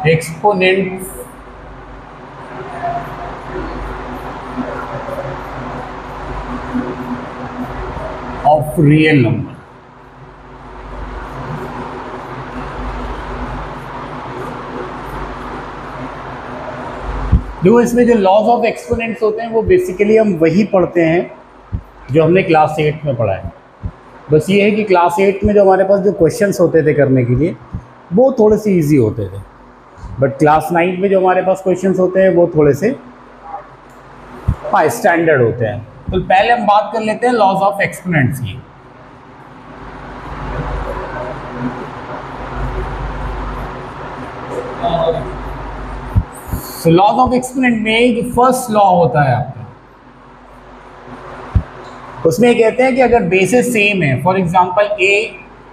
Exponent of real number. देखो इसमें जो लॉज ऑफ एक्सपोनेंट्स होते हैं वो बेसिकली हम वही पढ़ते हैं जो हमने क्लास 8 में पढ़ा है। बस ये है कि क्लास 8 में जो हमारे पास जो क्वेश्चंस होते थे करने के लिए वो थोड़े से इजी होते थे, बट क्लास 9 में जो हमारे पास क्वेश्चंस होते हैं वो थोड़े से स्टैंडर्ड होते हैं। तो पहले हम बात कर लेते हैं लॉज ऑफ एक्सपोनेंट्स की। तो लॉज ऑफ एक्सपोनेंट में जो फर्स्ट लॉ होता है आपका, उसमें कहते हैं कि अगर बेसिस सेम है, for example a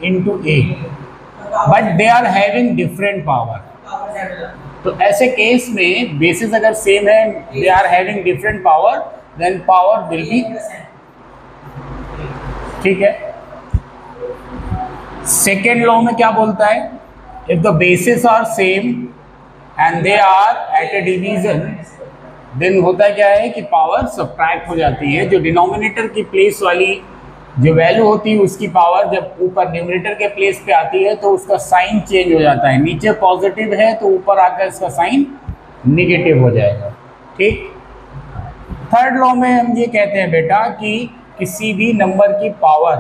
into A, but they are having different power, तो ऐसे केस में बेसिस अगर सेम है, they are having different power, then power will be, ठीक है। सेकेंड लॉ में क्या बोलता है, if the basis are same and they are at a division, then होता क्या है कि पावर सब्ट्रैक्ट हो जाती है। जो डिनोमिनेटर की प्लेस वाली जो वैल्यू होती है उसकी पावर जब ऊपर न्यूमरेटर के प्लेस पे आती है तो उसका साइन चेंज हो जाता है। नीचे पॉजिटिव है तो ऊपर आकर इसका साइन नेगेटिव हो जाएगा, ठीक। थर्ड लॉ में हम ये कहते हैं बेटा कि किसी भी नंबर की पावर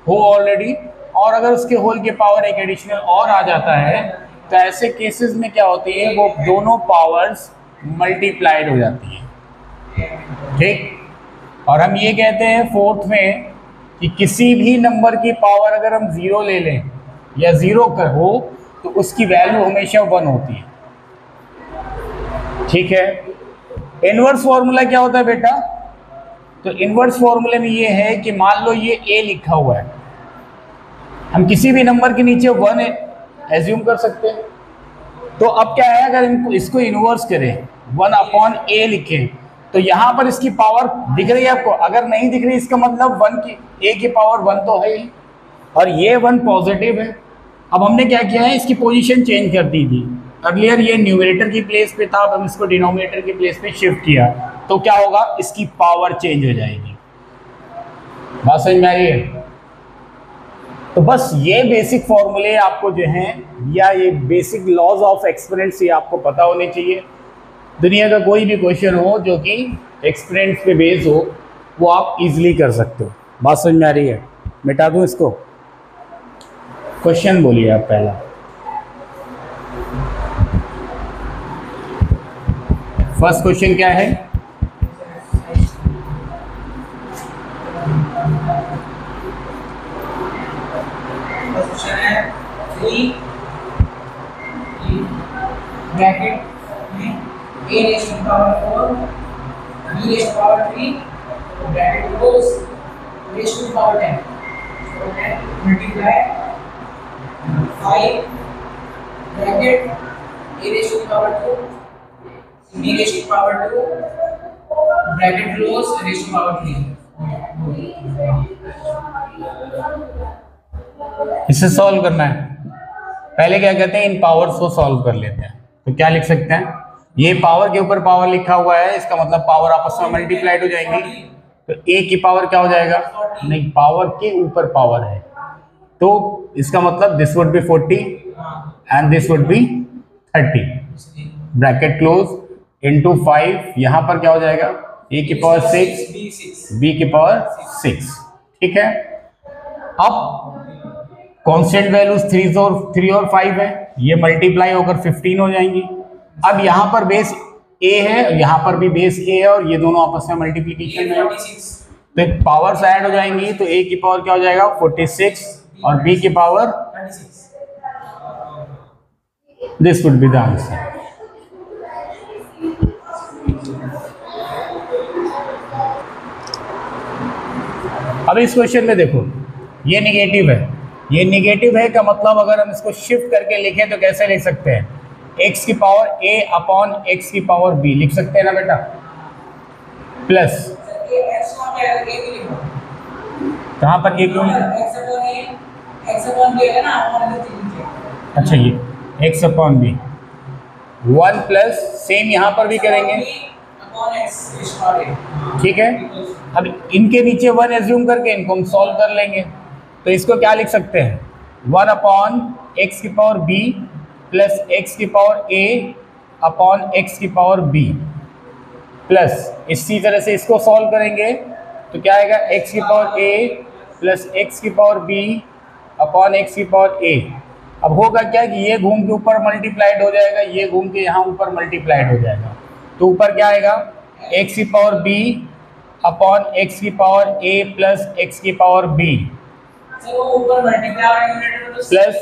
हो ऑलरेडी, और अगर उसके होल की पावर एक एडिशनल और आ जाता है, तो ऐसे केसेस में क्या होती है, वो दोनों पावर्स मल्टीप्लाइड हो जाती है, ठीक। और हम ये कहते हैं फोर्थ में कि किसी भी नंबर की पावर अगर हम 0 ले लें या 0 का हो तो उसकी वैल्यू हमेशा 1 होती है, ठीक है। इनवर्स फॉर्मूला क्या होता है बेटा, तो इनवर्स फॉर्मूले में ये है कि मान लो ये a लिखा हुआ है, हम किसी भी नंबर के नीचे 1 एज्यूम कर सकते हैं। तो अब क्या है, अगर इसको इनवर्स करें 1/a लिखें तो यहाँ पर इसकी पावर दिख रही है आपको, अगर नहीं दिख रही इसका मतलब 1 की a की पावर 1 तो है ही, और ये 1 पॉजिटिव है। अब हमने क्या किया है, इसकी पोजीशन चेंज कर दी थी। अर्लियर ये न्यूमरेटर की प्लेस पे था, अब हम इसको डिनोमिनेटर की प्लेस पे शिफ्ट किया, तो क्या होगा, इसकी पावर चेंज हो जाएगी। बात समझ में आ रही है। तो बस ये बेसिक फॉर्मूले आपको जो हैं, या ये बेसिक लॉज ऑफ एक्सपोनेंट्स ये आपको पता होने चाहिए। दुनिया का कोई भी क्वेश्चन हो जो कि एक्सपोनेंट्स पे बेस हो, वो आप इजीली कर सकते हो। बात समझ में आ रही है। मिटा दूं इसको, क्वेश्चन बोलिए आप पहला। फर्स्ट क्वेश्चन क्या है, ब्रैकेट में a raised to power 4, b raised to power 3, bracket close, raised to power 10, so 10 multiply 5, bracket a raised to power 2, b raised to power 2, bracket close, raised to power 3। इसे solve करना है। पहले क्या कहते हैं, इन powers को solve कर लेते हैं। तो क्या लिख सकते हैं, ये पावर के ऊपर पावर लिखा हुआ है, इसका मतलब पावर आपस में मल्टीप्लाइड हो जाएंगी। तो a की पावर क्या हो जाएगा, नहीं, पावर के ऊपर पावर है, तो इसका मतलब this would be 40 and this would be 30, bracket close into 5, यहाँ पर क्या हो जाएगा, a की पावर 6, b की पावर 6, ठीक है। अब कांस्टेंट वैल्यूज 3 और 5 है, ये मल्टीप्लाई होकर 15 हो जाएंगी। अब यहाँ पर बेस a है, यहाँ पर भी बेस a है, और ये दोनों आपस में मल्टीप्लिकेशन है, तो पावर्स ऐड हो जाएंगी। तो a की पावर क्या हो जाएगा 46 और b की power 36, this would be the answer. अब इस क्वेश्चन में देखो, ये नेगेटिव है, ये नेगेटिव है का मतलब अगर हम इसको शिफ्ट करके लिखें तो कैसे लिख सकते हैं, x की पावर a अपॉन x की पावर b लिख सकते हैं ना बेटा, प्लस कहाँ पर a क्यों, अच्छा ये x upon b, 1 plus same यहाँ पर भी करेंगे, ठीक है। अब इनके नीचे 1 एज्यूम करके इनको हम सॉल्व कर लेंगे। तो इसको क्या लिख सकते हैं, 1 अपॉन एक्स की पावर b प्लस एक्स की पावर a अपॉन एक्स की पावर b प्लस इसी तरह से इसको सॉल्व करेंगे तो क्या आएगा, एक्स की पावर a प्लस एक्स की पावर b अपॉन एक्स की पावर a। अब होगा क्या कि ये घूम के ऊपर मल्टीप्लाइड हो जाएगा, ये घूम के यहाँ ऊपर मल्टीप्लाइड हो जाएगा। तो ऊपर क्या आएगा, एक्स की पावर b अपॉन एक्स की पावर a प्लस एक्स की पावर b प्लस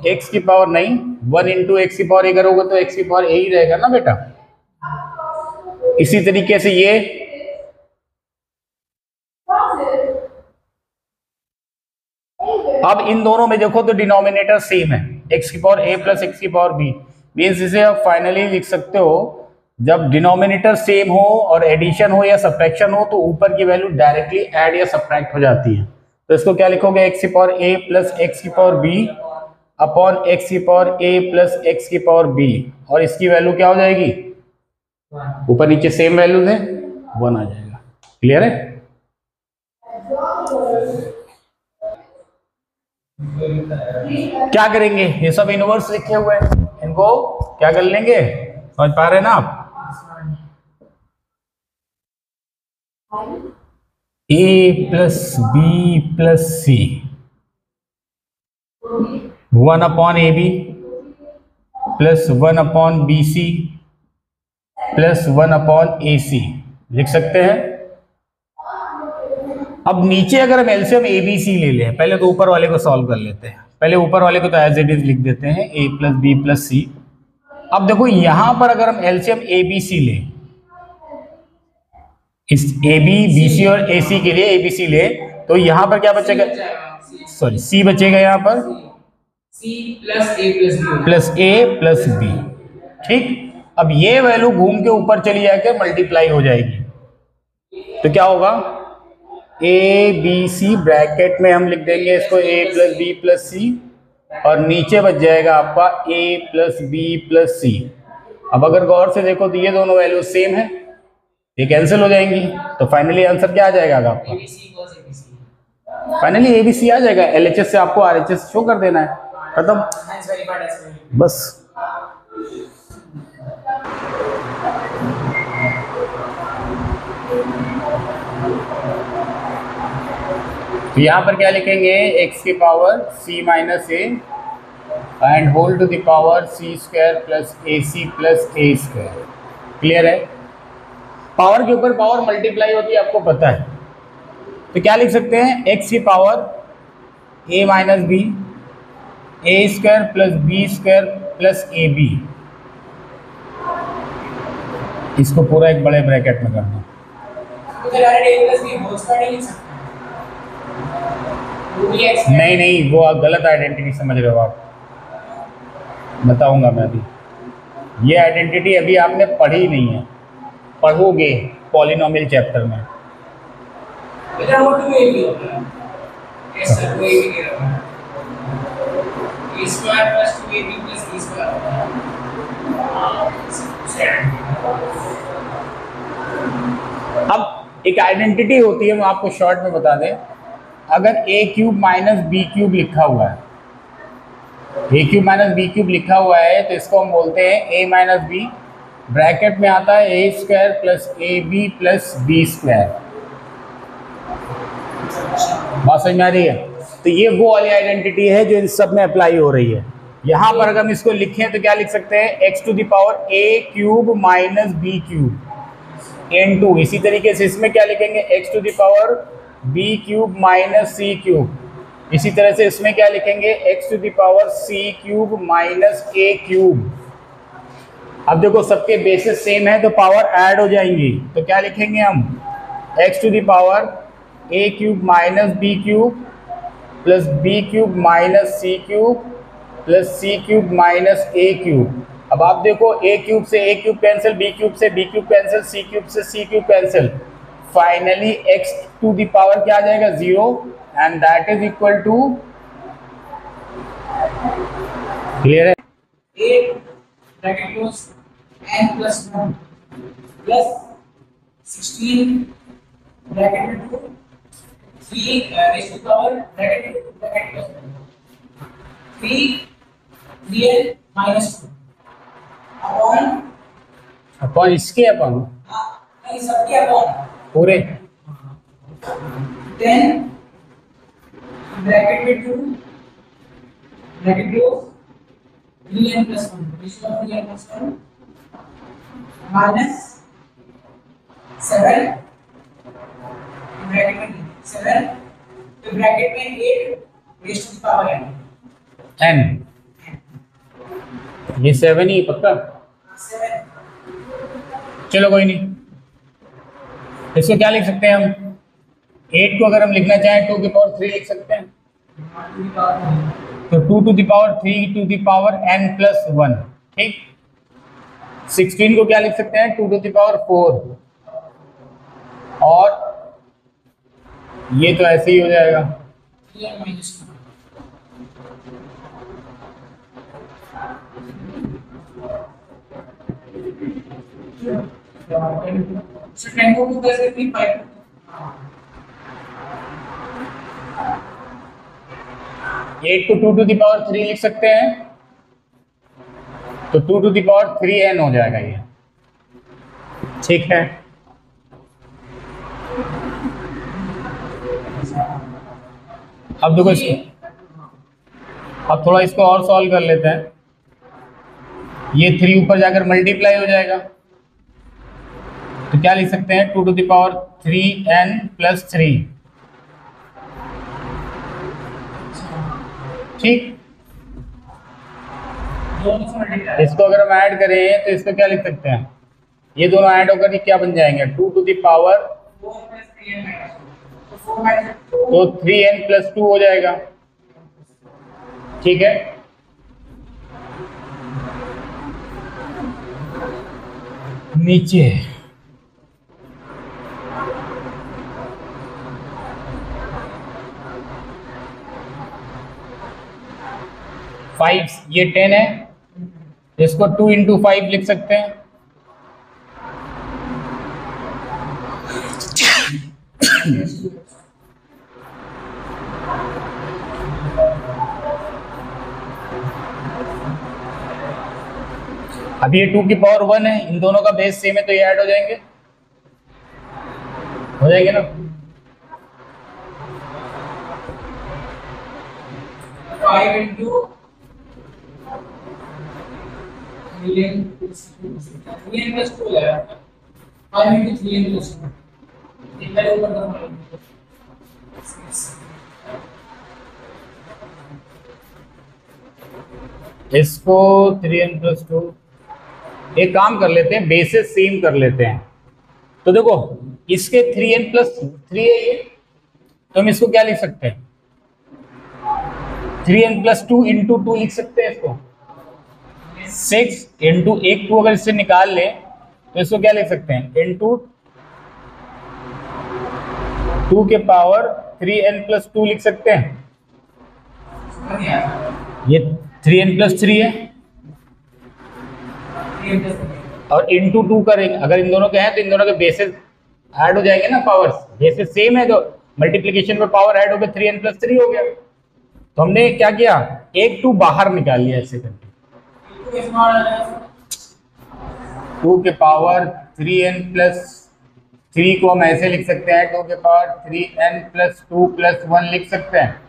एक्स की पावर नहीं 1 इंटू एक्स की पावर a करोगे तो एक्स की पावर a ही रहेगा ना बेटा। इसी तरीके से ये अब इन दोनों में देखो तो डिनोमिनेटर सेम है, एक्स की पावर a प्लस एक्स की पावर b। मीन्स इसे आप फाइनली लिख सकते हो, जब डिनोमिनेटर सेम हो और एडिशन हो या सब्ट्रैक्शन हो तो ऊपर की वैल्यू डायरेक्टली ऐड या सब्ट्रैक्ट हो जाती है। तो इसको क्या लिखोगे, एक्स की पावर a प्लस एक्स की पावर b अपॉन एक्स की पावर a प्लस एक्स की पावर b, और इसकी वैल्यू क्या हो जाएगी, ऊपर नीचे सेम वैल्यूज है, 1 आ जाएगा। क्लियर है। क्या करेंगे, ये सब इनवर्स लिखे हुए हैं, इनको क्या कर लेंगे, समझ पा रहे हैं ना आप। a plus b plus c 1 upon a B plus 1 upon b c plus 1 upon a c लिख सकते हैं। अब नीचे अगर हम एलसीएम ए बी सी ले लें, पहले तो ऊपर वाले को सॉल्व कर लेते हैं। पहले ऊपर वाले को तो एज इट इज लिख देते हैं, a प्लस बी प्लस सी। अब देखो यहां पर अगर हम एलसीएम ए बी सी लें, इस ए बी बी सी और ए सी के लिए ए बी सी ले, तो यहां पर क्या बचेगा, सॉरी सी बचेगा यहाँ पर सी प्लस ए प्लस बी प्लस ए प्लस बी, ठीक। अब ये वैल्यू घूम के ऊपर चली जाके मल्टीप्लाई हो जाएगी, तो क्या होगा, ए बी सी ब्रैकेट में हम लिख देंगे इसको a प्लस बी प्लस सी, और नीचे बच जाएगा आपका a प्लस बी प्लस सी। अब अगर गौर से देखो तो ये दोनों वैल्यू सेम है, ये कैंसिल हो जाएंगी, तो फाइनली आंसर क्या आ जाएगा आपका, फाइनली ए बी सी आ जाएगा। एलएचएस से आपको आरएचएस शो कर देना है, खत्म बस। तो यहाँ पर क्या लिखेंगे, x की power c minus A and whole to the power c square plus A C plus A square. Clear है। पावर के ऊपर पावर मल्टीप्लाई होती है, आपको पता है। तो क्या लिख सकते हैं, x की power a minus B A square plus B square plus A B, इसको पूरा एक बड़े ब्रैकेट में करना। नहीं नहीं, वो आप गलत आइडेंटिटी समझ रहे हो आप, बताऊंगा मैं अभी। ये आइडेंटिटी अभी आपने पढ़ी नहीं है, पढ़ोगे पॉलिनोमियल चैप्टर में। अब एक आइडेंटिटी होती है, मैं आपको शॉर्ट में बता दें। अगर a cube minus B cube लिखा हुआ है, a cube minus B cube लिखा हुआ है, तो इसको हम बोलते हैं a माइनस बी, ब्रैकेट में आता है a square plus A B plus B square. बात समझ में आ रही है। तो ये वो वाली आइडेंटिटी है जो इन सब में अप्लाई हो रही है। यहाँ पर अगर हम इसको लिखें तो क्या लिख सकते हैं, X to the power a cube minus B cube into, इसी तरीके से इसमें क्या लिखेंगे, X to the power b cube minus C cube. इसी तरह से इसमें क्या लिखेंगे, x to the power c cube minus a cube. अब देखो सबके बेसिस सेम है तो पावर ऐड हो जाएंगी, तो क्या लिखेंगे हम, x to the power a cube minus b cube plus b cube minus c cube plus c cube minus a cube. अब आप देखो a क्यूब से a cube cancel, b cube से b cube cancel, c cube से c cube cancel, finally x to the power क्या आ जाएगा, 0, and that is equal to, clear है। bracket close n plus 1 plus 16 bracket में 2 3 raised to power bracket close 3n minus 2 upon इसके upon नहीं सबके upon पूरे 10 bracket में 2 bracket close 3n plus 1 raised to 3n plus 1 minus 7 bracket में 7 तो bracket में 8 raised to the power n n ये 7 ही पक्का। 7 चलो कोई नहीं, इसको क्या लिख सकते हैं हम? 8 को अगर हम लिखना चाहें 2 की पावर 3 लिख सकते हैं, तो 2 to the power 3 to the power n plus 1। ठीक, 16 को क्या लिख सकते हैं? 2 टू द पावर 4, और ये तो ऐसे ही हो जाएगा। 3n minus 2 so 10 को 2 कैसे 3 5 8 को 2 टू द पावर 3 लिख सकते हैं, तो 2 टू द पावर 3n हो जाएगा ये। ठीक है, अब देखो इसको, अब थोड़ा इसको और सॉल्व कर लेते हैं। ये 3 ऊपर जाकर मल्टीप्लाई हो जाएगा, तो क्या लिख सकते हैं? 2 to the power 3n plus 3। ठीक, इसको अगर हम ऐड करें तो इसको क्या लिख सकते हैं? ये दोनों ऐड होकर क्या बन जाएंगे? 2 टू द पावर तो 3n प्लस 2 हो जाएगा। ठीक है, नीचे फाइव, ये 10 है, इसको 2 इंटू 5 लिख सकते हैं। अब ये 2 की पावर 1 है, इन दोनों का बेस सेम है, तो ये ऐड हो जाएंगे, हो जाएंगे ना? 5 into 3n plus 2 है 5 into 3n plus 2 इतना ऊपर का इसको 3n प्लस 2, एक काम कर लेते हैं, बेसिस सेम कर लेते हैं। तो देखो इसके 3n प्लस 3 है ये, तो हम इसको क्या लिख सकते हैं? 3n प्लस 2 इंटू 2 लिख सकते हैं इसको। 6 इंटू 1 2 अगर इससे निकाल ले तो इसको क्या लिख सकते हैं? इंटू 2 के पावर 3n प्लस 2 लिख सकते हैं। ये 3n प्लस 3 है, और इंटू 2 करेंगे, अगर इन दोनों के हैं तो इन दोनों के बेसिस ऐड हो जाएंगे ना, पावर्स बेसिस सेम है, तो मल्टीप्लिकेशन में पावर ऐड हो गया, 3n प्लस 3 हो गया। तो हमने क्या किया? एक 2 बाहर निकाल लिया ऐसे करके, 2 के पावर 3n प्लस 3 को हम ऐसे लिख सकते हैं, 2 के पावर 3n प्लस 2 प्लस 1 लिख सकते हैं।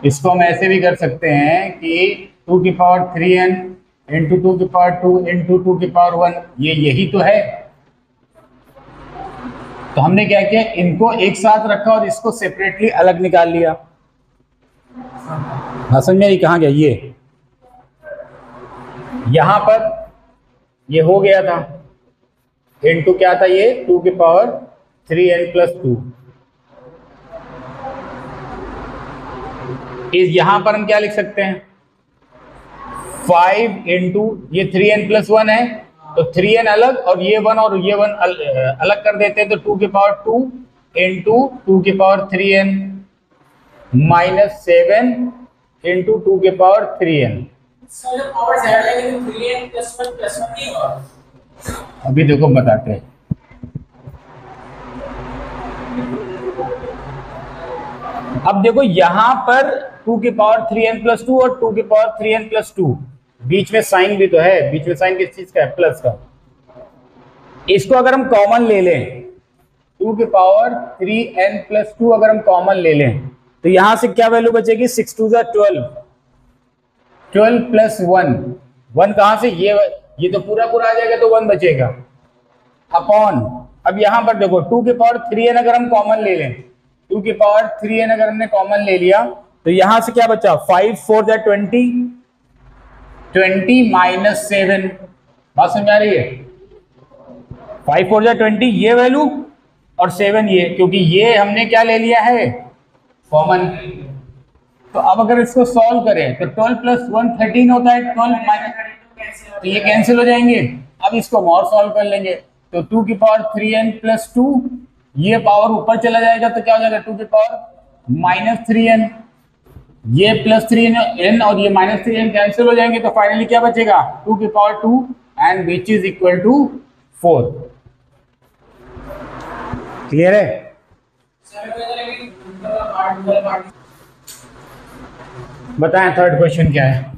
इसको हम ऐसे भी कर सकते हैं कि 2 की पावर 3n इंटू 2 की पावर 2 इंटू 2 की पावर 1, ये यही तो है। तो हमने क्या किया? इनको एक साथ रखा और इसको सेपरेटली अलग निकाल लिया। हाँ समझ में? कहाँ गया ये? यहां पर ये हो गया था, इंटू क्या था ये? 2 की पावर 3n प्लस 2। इस यहां पर हम क्या लिख सकते हैं? 5 इंटू ये 3n प्लस 1 है, तो 3n अलग और ये 1 अलग कर देते हैं, तो 2 की पावर 2 इंटू 2 की पावर 3n माइनस 7 इंटू 2 की पावर 3n। इसमें जो पावर्स ऐड लगेंगे 3n + 1 + 1 नहीं होगा। अभी देखो बताते हैं। अब देखो यहां पर 2 की पावर 3n + 2 और 2 की पावर 3n + 2, बीच में साइन भी तो है, बीच में साइन किस चीज का है, प्लस का। इसको अगर हम कॉमन ले लें, 2 की पावर 3n + 2 अगर हम कॉमन ले लें तो यहां से क्या वैल्यू बचेगी, 6 2 12, 12 + 1, 1 कहां से, ये तो पूरा पूरा आ जाएगा तो 1 बचेगा अपॉन। अब यहां पर देखो 2 की पावर 3n अगर हम कॉमन ले लें, 2 की पावर 3n अगर हमने कॉमन ले लिया तो यहां से क्या बचा, 5 4 20, 20 - 7, बात समझ आ रही है, 5 4 20 ये वैल्यू और 7 ये, क्योंकि ये हमने क्या ले लिया है, कॉमन। तो अब अगर इसको सॉल्व करें तो 12 + 1 13 होता है, 12 माइनस, तो ये कैंसिल हो जाएंगे। अब इसको और सॉल्व कर लेंगे तो 2 की पावर 3n + 2, ये पावर ऊपर चला जाएगा तो क्या हो जाएगा, 2 की पावर -3n, ये +3n और ये -3n कैंसिल हो जाएंगे, तो फाइनली क्या बचेगा, 2 की power 2 and which is equal to 4। Clear है? बताएं थर्ड क्वेश्चन क्या है।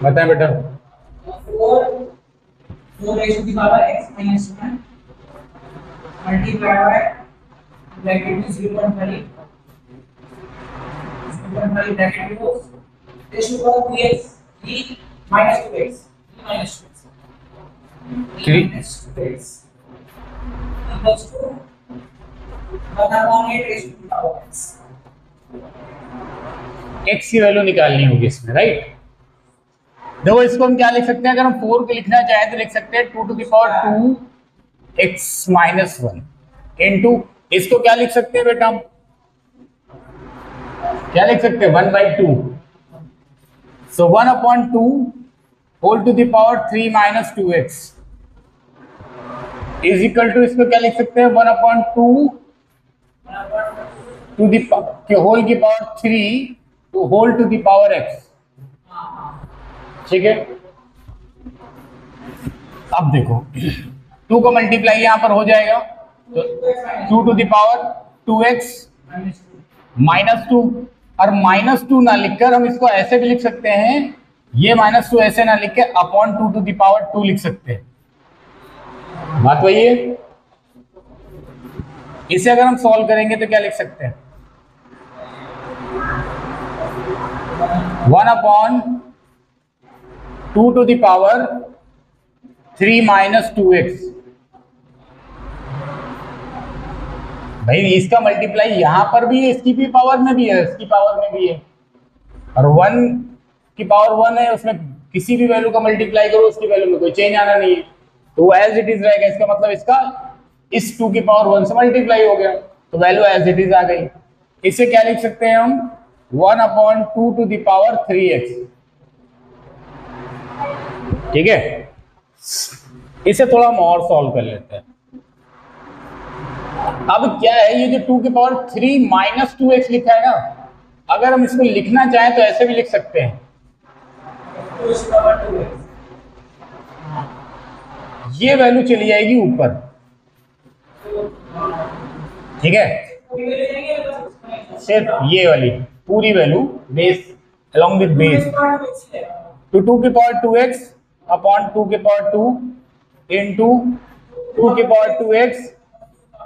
बताएं बेटा। 4 raised to the power x minus 1 multiplied by bracket 0.5 bracket close raised to the power 3x 3 minus 2x 3 minus 2x equals to 1/8 raised to the power x। x की value निकालनी होगी इसमें, right. देखो इसको हम क्या लिख सकते हैं, अगर हम 4 को लिखना चाहें तो लिख सकते हैं 2 to the power 2x - 1 into, इसको क्या लिख सकते हैं बेटा, हम क्या लिख सकते हैं, 1/2, so 1/2 whole to the power 3 - 2x is equal to, इसको क्या लिख सकते हैं, 1/2 टू द होल की power 3 to whole to the power x, ठीक है। अब देखो 2 को मल्टीप्लाई यहां पर हो जाएगा तो 2 to the power 2x -2, और -2 ना लिखकर हम इसको ऐसे भी लिख सकते हैं, ये -2 ऐसे ना लिख के अपॉन 2 to the power 2 लिख सकते हैं, बात वही है। इसे अगर हम सॉल्व करेंगे तो क्या लिख सकते हैं, 1/2 to the power 3 - 2x, भाई इसका मल्टीप्लाई यहां पर भी है, इसकी भी पावर में भी है, इसकी पावर में भी है, और 1 की पावर 1 है, उसमें किसी भी वैल्यू का मल्टीप्लाई करो उसकी वैल्यू में कोई चेंज आना नहीं है, तो वो एज इट इज रहेगा। इसका मतलब इसका इस 2 की पावर 1 से मल्टीप्लाई हो गया तो वैल्यू एज इट इज आ गई। इसे क्या लिख सकते हैं हम, 1/2 to the power 3x, ठीक है। इसे थोड़ा हम और सॉल्व कर लेते हैं। अब क्या है, ये जो 2 की पावर 3 - 2x लिखा है ना, अगर हम इसको लिखना चाहें तो ऐसे भी लिख सकते हैं, ये वैल्यू चली जाएगी ऊपर, ठीक है, सिर्फ ये वाली पूरी value base along with base, तो 2 की पावर 2x अपॉन 2 की पावर 2 इंटू 2 की पावर 2x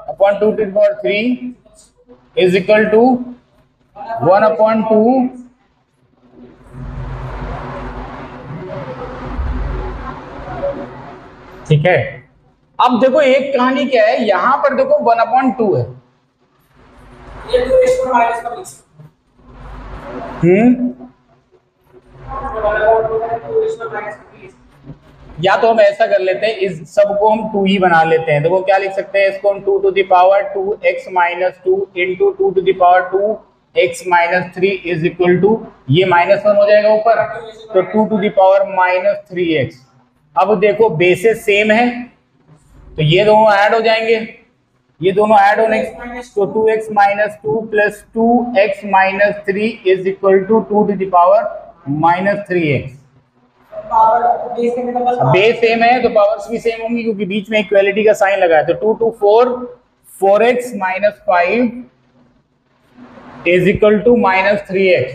अपॉन 2 की पावर 3 इज इक्वल टू 1/2 ठीक है। अब देखो एक कहानी क्या है, यहां पर देखो 1/2 है, ये 2 raised to minus का लिख सकते हैं। या तो हम ऐसा कर लेते हैं, इस सबको हम 2 ही बना लेते हैं। देखो क्या लिख सकते हैं, इसको हम 2 to the power 2x - 2 into 2 to the power 2x - 3 is equal to, ये -1 हो जाएगा ऊपर, तो 2 to the power -3x अब देखो बेसेस सेम है तो ये दोनों ऐड हो जाएंगे, ये दोनों ऐड होने तो 2x minus 2 plus 2x minus 3 is equal to 2 to the power minus 3x। Base same है तो पावर्स भी सेम होंगी क्योंकि बीच में इक्वालिटी का साइन लगा है। तो 2 to 4 4x minus 5 is equal to minus 3x।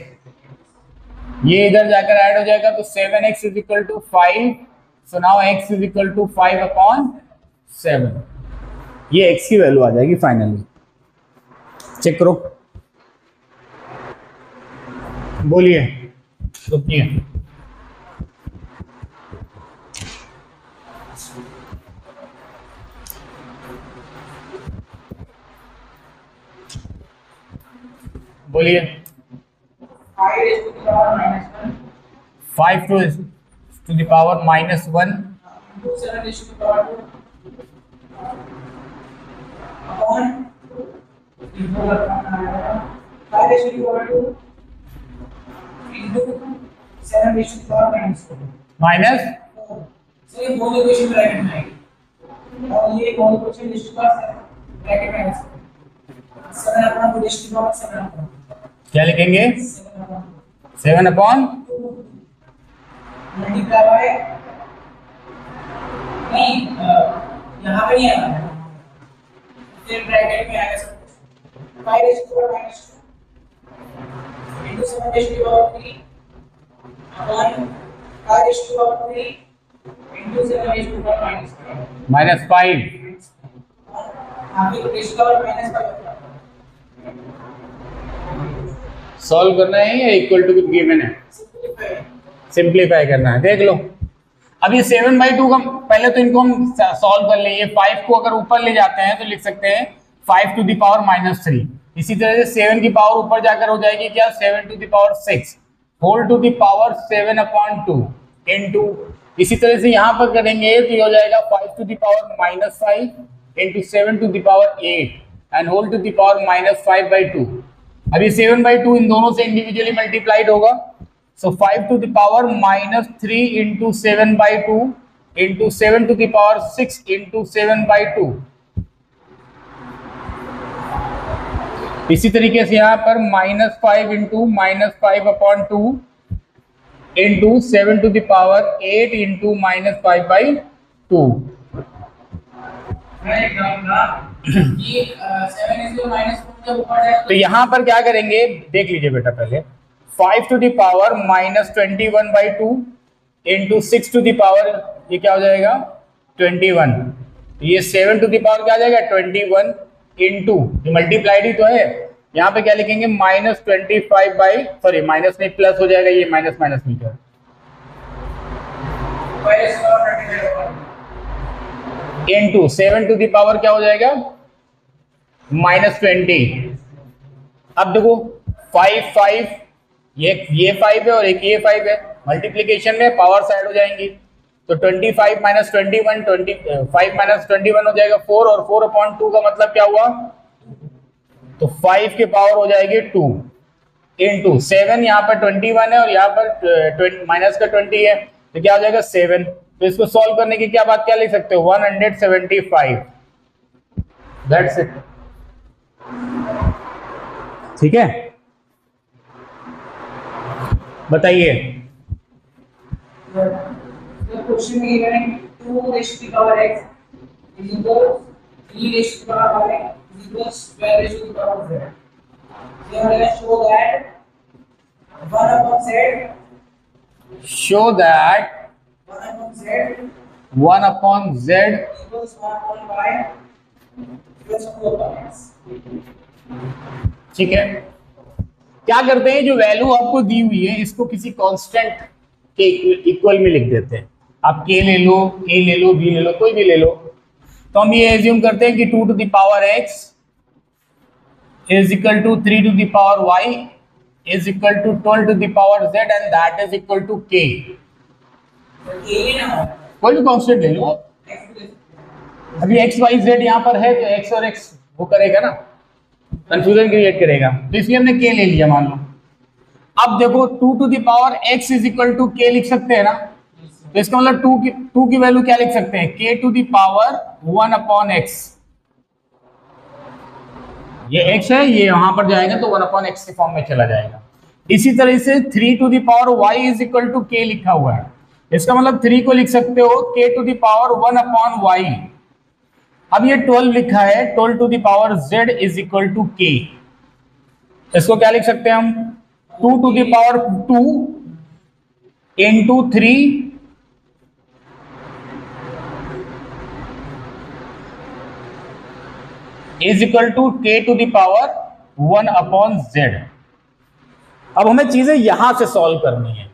ये इधर जाकर ऐड हो जाएगा तो 7x is equal to 5। So now x is equal to 5 upon 7। ये x की वैल्यू आ जाएगी फाइनली। चेक करो, बोलिए, रुकिए। बोलिए 5 to the power minus 1 minus क्या लिखेंगे 7 अपॉन मल्टीप्लाई नहीं यहाँ पे नहीं आना फिर ब्रैकेट में आएगा सब कुछ 5 raise to power minus 2 into 7 raise to power 3 upon 5 raise to power 3 into 7 raise to power minus 5 आगे raise to power minus 5 solve करना है या इक्वल टू गिवन है? सिंप्लीफाई करना है। देख लो अब ये 7/2 का पहले तो इनको हम सॉल्व कर लेंगे। 5 को अगर ऊपर ले जाते हैं तो लिख सकते हैं 5 टू द पावर माइनस 3। इसी तरह से 7 की पावर ऊपर जाकर हो जाएगी क्या 7 to the power 6 whole to the power 7 upon 2 into, इसी तरह से यहाँ पर करेंगे तो ये हो जाएगा 5 to the power minus 5 into 7 to the power 8 and whole to the power minus 5/2। अभी 7/2 इन दोनों से इंडिविजुअली मल्टीप्लाइड होगा। So 5 to the power minus 3 into 7/2 into 7 to the power 6 into 7/2। इसी तरीके से यहाँ पर minus 5 into minus 5 upon 2 into 7 to the power 8 into minus 5/2। तो यहां पर क्या करेंगे देख लीजिए बेटा, पहले 5 to the power minus 21/2 into 6 to the power ये क्या हो जाएगा 21। ये 7 टू द पावर क्या आ जाएगा 21 इंटू मल्टीप्लाइड ही तो है। यहाँ पे क्या लिखेंगे माइनस 25 सॉरी माइनस नहीं प्लस हो जाएगा, ये minus minus meter into 7 to the power क्या हो जाएगा माइनस 20। अब देखो 5 ये 5 है और एक ये 5 है, मल्टीप्लीकेशन में पावर साइड हो जाएंगी तो 25 माइनस 21 25 माइनस 21 हो जाएगा 4 और 4 अपॉन 2 का मतलब क्या हुआ तो 5 के पावर हो जाएगी 2 इंटू 7 यहाँ पर 21 है और यहाँ पर माइनस का 20 है तो क्या हो जाएगा 7। तो इसको सॉल्व करने की क्या बात क्या लिख सकते हो 175। That's it. ठीक है बताइए। क्वेश्चन में given 2 raise to the power x is equal 3 raise to the power y is equal 12 raise to the power z। Here let's show that 1 upon z show that 1 upon z equals 1 upon y plus 2 upon x। ठीक है, क्या करते हैं जो value आपको दी हुई है इसको किसी कांस्टेंट के इक्वल में लिख देते हैं। आप k ले लो, a ले लो, b ले लो, कोई भी ले लो। तो हम ये एज्यूम करते हैं कि 2 to the power x is equal to 3 to the power y is equal to 12 to the power z and that is equal to k। कोई भी कांस्टेंट ले लो। अभी x y z यहाँ पर है तो x और x वो करेगा ना, कंफ्यूजन क्रिएट करेगा, तो इसलिए हमने k ले लिया मान लो। अब देखो 2 to the power x is equal to k लिख सकते हैं ना, तो इसका मतलब टू की वैल्यू क्या लिख सकते हैं, k to the power 1 upon x। ये x है, ये यहां पर जाएगा तो 1 अपॉन x के फॉर्म में चला जाएगा। इसी तरह से 3 to the power y is equal to k लिखा हुआ है, इसका मतलब 3 को लिख सकते हो k to the power 1 upon y। अब ये 12 लिखा है, 12 to the power z is equal to k। इसको क्या लिख सकते हैं हम, 2 to the power 2 into 3 is equal to k to the power 1 upon z। अब हमें चीजें यहां से सॉल्व करनी है,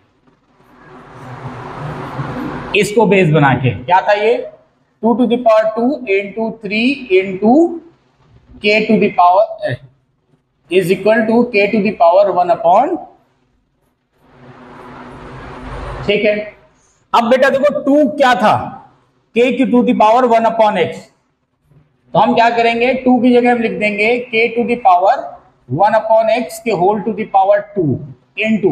इसको बेस बना के। क्या था ये, 2 to the power 2 into 3 into k to the power is equal to k to the power 1 upon, ठीक है। अब बेटा देखो 2 क्या था, k की to the power 1 upon x, तो हम क्या करेंगे, 2 की जगह हम लिख देंगे k to the power 1 upon x के whole to the power 2 into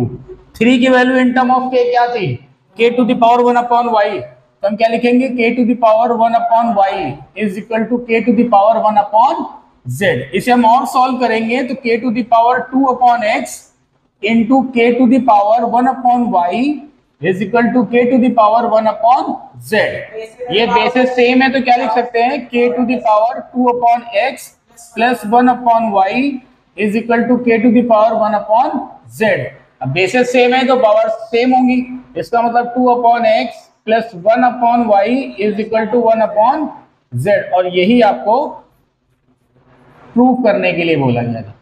3 की value in term of k क्या थी, k to the power 1 upon y, तो हम क्या लिखेंगे, k to the power 1 upon y is equal to k to the power 1 upon z। इसे हम और सॉल्व करेंगे तो k to the power 2 upon x into k to the power 1 upon y is equal to k to the power 1 upon z। ये basis same है तो क्या लिख सकते हैं, k to the power 2 upon x plus 1 upon y is equal to k to the power 1 upon z। अब basis same है तो पावर सेम होंगी, इसका मतलब 2 upon x plus 1 upon y is equal to 1 upon z। और यही आपको prove करने के लिए बोला गया था।